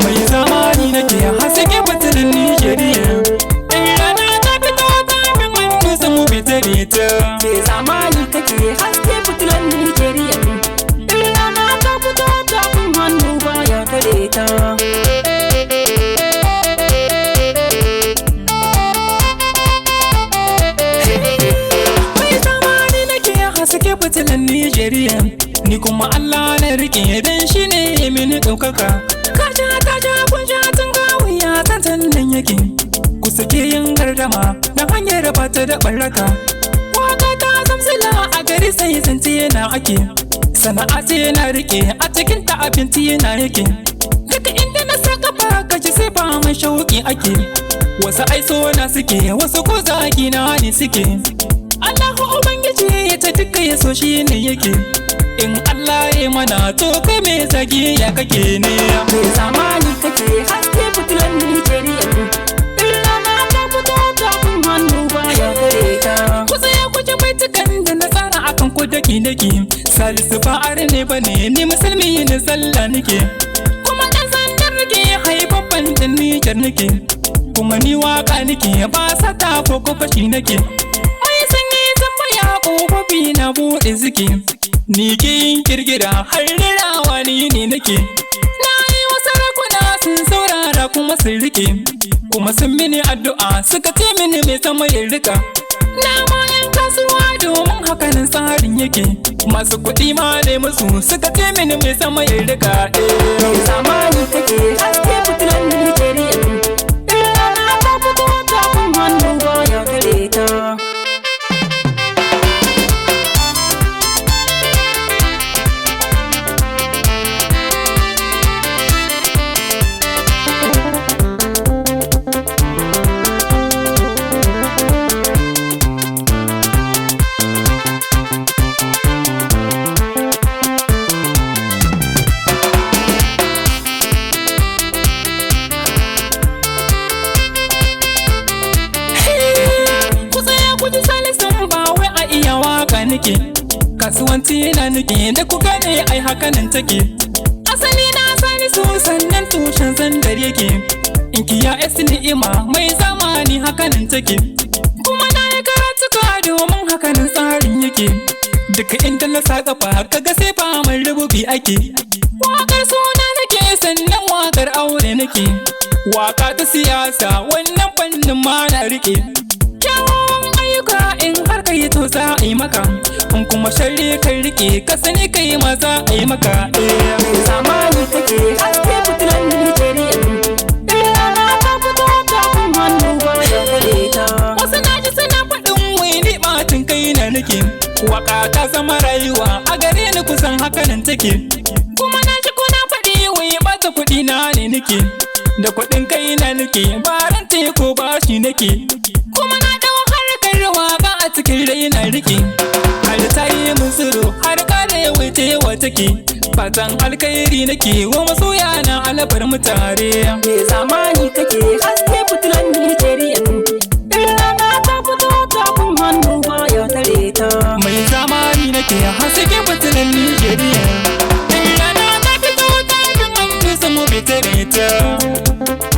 Mai zamani nake haske fitilin Nijeriya. In rana ta fito ta min wani samu fitare ta. Mai zamani kake haske fitilan Nijeriya. In rana ta fito ta min hannu baya tare ta. Mai zamani nake haske fitilin Nijeriya. Ni kuma Allah na rike dan shi ne mini ɗaukaka. Tasha kunsha tun gawiya tantan yake. Ku sake yin gardama da hanyar bata da baraka. Waka ta zamsila a gari sai zance yana ake. Sana'a ce yana rike a cikin ta abinci yana yake. Duka inda na saka ba kaji sai ba mai shauki ake. Wasu aiso na suke wasu ko zagi na ne suke. Allahu Ubangiji ya ce duka ya so shi ne yake. In Allah ya mana to kai me zagi ya kake ne. Mai zamani kake haske fitilan Nijeriya. In rana ta fito ta min hannu baya tare ta. Ku tsaya ku ji baitukan da na tsara akan ku daki. Salisu fa'ar ne bane ni musulmi ne sallah nake. Kuma ɗan sandar nake haifafan ɗan Nijar nake. Kuma ni waka nake ba sata ko fashi nake. Mai sanyi tambaya ƙofofi na buɗe suke. Ni ke yin kirgira har rawa ni ne nake. Na yi wasu rakuna sun saurara kuma sun rike. Kuma sun mini addu'a suka ce mini mai sama ya rika. Na ma yan kasuwa domin hakanan tsarin yake. Masu kuɗi ma ne musu suka ce mini mai sama ya rika. Mai zamani kake haske fitilan Nijeriya. In rana ta fito ta min hannu baya tare ta. Nake kasuwanci na nake da ku gane ai hakanan take. Asali na sani su sannan tushen zandar yake. Inkiya es ni'ima mai zamani hakanan take. Kuma na yi karatuka domin hakanan tsarin yake. Duka inda na sa kafa kaga sai ba mai rububi ake. Wakar suna nake sannan wakar aure nake. Waka ta siyasa wannan fannin ma na rike. Kyawawan ayyuka in har kai to za a yi maka. In kuma sharri kai rike ka sani kai ma za a yi maka. Mai zamani kake haske fitilan Nijeriya. In rana ta fito ta min hannu baya tare ta. Wasu na ji suna faɗin wai ni ɓatin kai na nake. Waka ta zama rayuwa a gare ni kusan hakanan take. Kuma na ji kuna faɗi wai ɓata kuɗi na ne nake. Da kuɗin kai na nake ba rante ko bashi nake. Kuma na ɗau harkar waka a cikin rai na rike. Har ta yi mun tsiro har kare wuce wa take. Fatan alkhairi nake wa masoya na alabar mu tare. Mai zamani kake haske fitilan Nijeriya. In rana ta fito ta min hannu baya tare ta. Mai zamani nake haske fitilan Nijeriya. In rana ta fito ta min hannu samu fitare ta.